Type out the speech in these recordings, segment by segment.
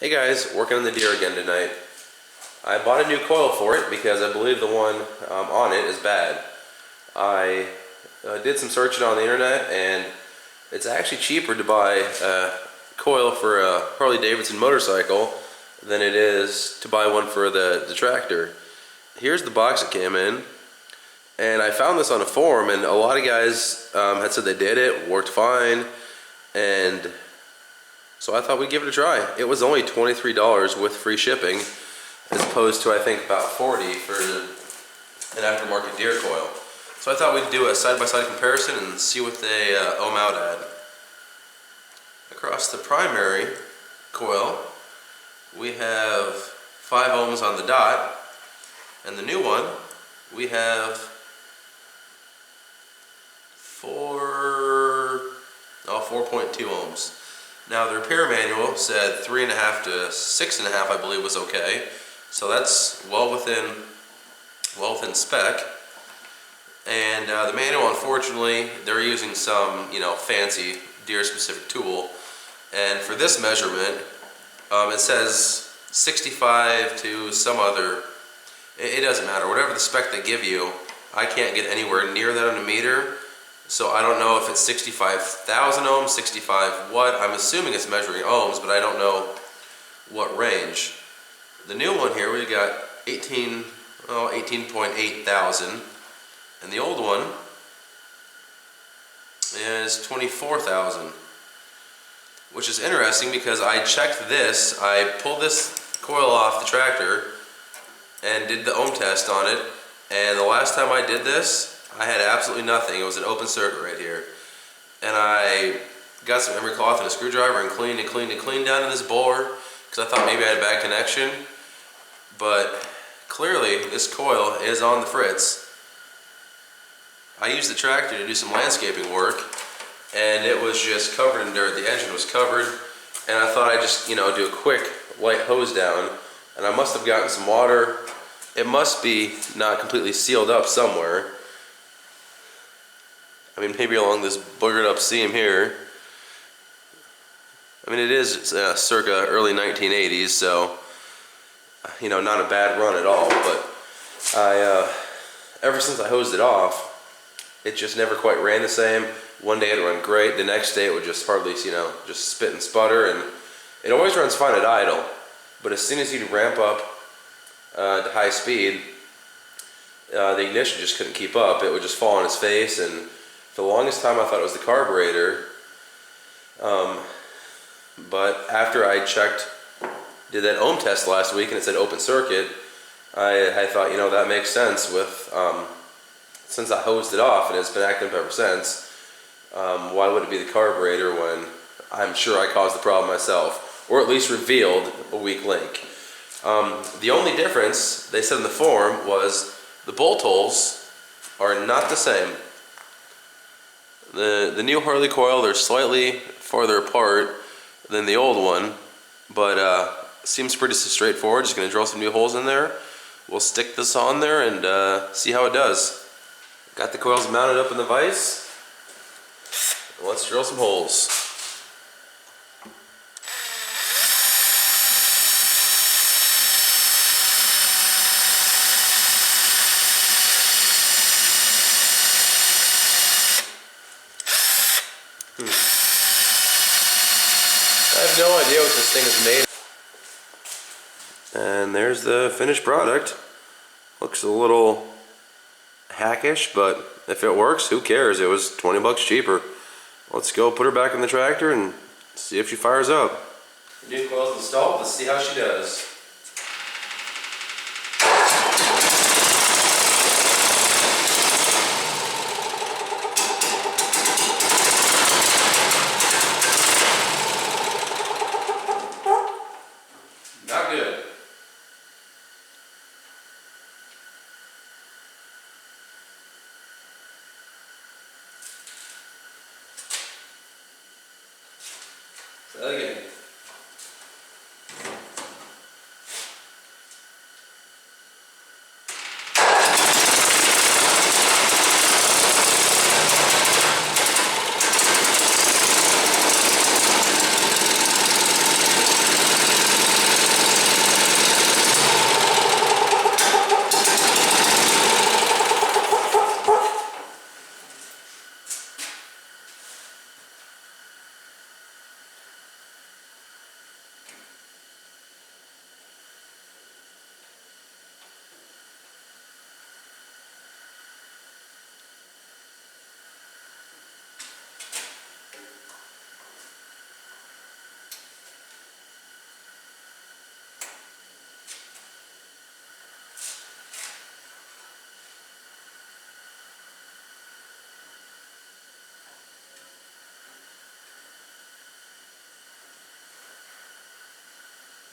Hey guys, working on the Deere again tonight. I bought a new coil for it because I believe the one on it is bad. I did some searching on the internet and it's actually cheaper to buy a coil for a Harley Davidson motorcycle than it is to buy one for the tractor. Here's the box it came in, and I found this on a forum, and a lot of guys had said they did it, worked fine, and so I thought we'd give it a try. It was only $23 with free shipping, as opposed to I think about $40 for an aftermarket Deere coil. So I thought we'd do a side-by-side comparison and see what they ohm out at. Across the primary coil, we have 5 ohms on the dot, and the new one, we have 4.2 ohms. Now the repair manual said 3.5 to 6.5, I believe, was okay. So that's well within spec. And the manual, unfortunately, they're using some fancy Deere specific tool. And for this measurement, it says 65 to some other. It doesn't matter. Whatever the spec they give you, I can't get anywhere near that on a meter. So I don't know if it's 65,000 ohms, 65 what. I'm assuming it's measuring ohms, but I don't know what range. The new one here, we got 18.8 thousand, and the old one is 24,000, which is interesting because I checked this. I pulled this coil off the tractor and did the ohm test on it, and the last time I did this, I had absolutely nothing. It was an open circuit right here. And I got some emery cloth and a screwdriver and cleaned down in this bore because I thought maybe I had a bad connection. But clearly this coil is on the fritz. I used the tractor to do some landscaping work and it was just covered in dirt. The engine was covered, and I thought I'd just do a quick light hose down, and I must have gotten some water. It must be not completely sealed up somewhere. I mean, maybe along this boogered up seam here. I mean, it is circa early 1980s, so not a bad run at all. But ever since I hosed it off, it just never quite ran the same. One day it'd run great, the next day it would just hardly, just spit and sputter, and it always runs fine at idle. But as soon as you'd ramp up to high speed, the ignition just couldn't keep up. It would just fall on its face, and for the longest time I thought it was the carburetor. But after I did that ohm test last week and it said open circuit, I thought, that makes sense with, since I hosed it off and it's been acting up ever since, why would it be the carburetor when I'm sure I caused the problem myself, or at least revealed a weak link. The only difference, they said in the forum, was the bolt holes are not the same. The new Harley coil, they're slightly farther apart than the old one, but seems pretty straightforward. Just going to drill some new holes in there. We'll stick this on there and see how it does. Got the coils mounted up in the vise. Let's drill some holes. I have no idea what this thing is made. And there's the finished product. Looks a little hackish, but if it works, who cares? It was 20 bucks cheaper. Let's go put her back in the tractor and see if she fires up. The new coil's installed. Let's see how she does. Not good. Try that again.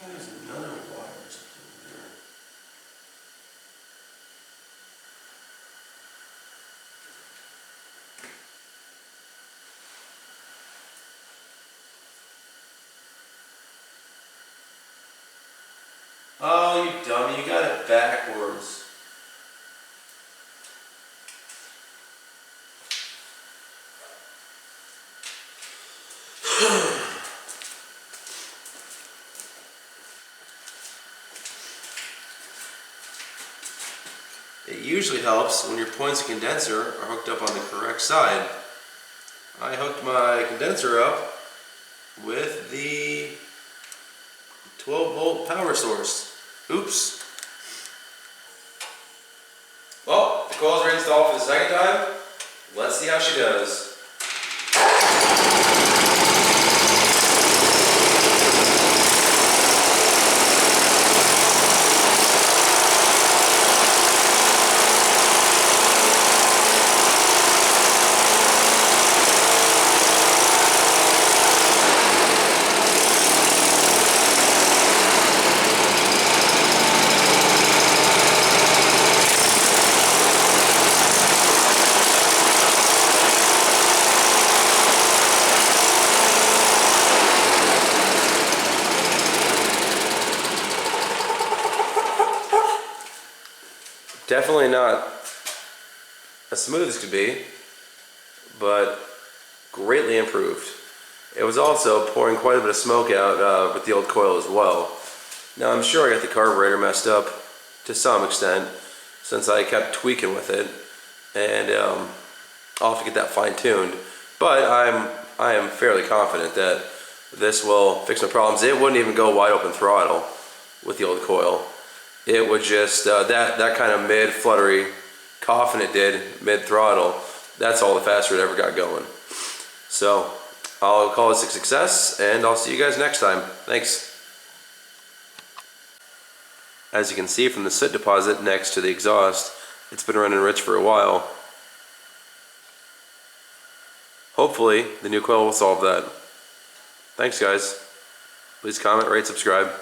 There's another wire or something there. Oh, you dummy, you got it backwards. It usually helps when your points of condenser are hooked up on the correct side. I hooked my condenser up with the 12-volt power source. Oops. Well, the coil's reinstalled for the second time. Let's see how she does. Definitely not as smooth as could be, but greatly improved. It was also pouring quite a bit of smoke out with the old coil as well. Now I'm sure I got the carburetor messed up to some extent since I kept tweaking with it, and I'll have to get that fine-tuned. But I am fairly confident that this will fix my problems. It wouldn't even go wide open throttle with the old coil. It would just, that kind of mid-fluttery coughing it did mid-throttle, that's all the faster it ever got going. So I'll call this a success, and I'll see you guys next time. Thanks. As you can see from the soot deposit next to the exhaust, it's been running rich for a while. Hopefully the new coil will solve that. Thanks guys. Please comment, rate, subscribe.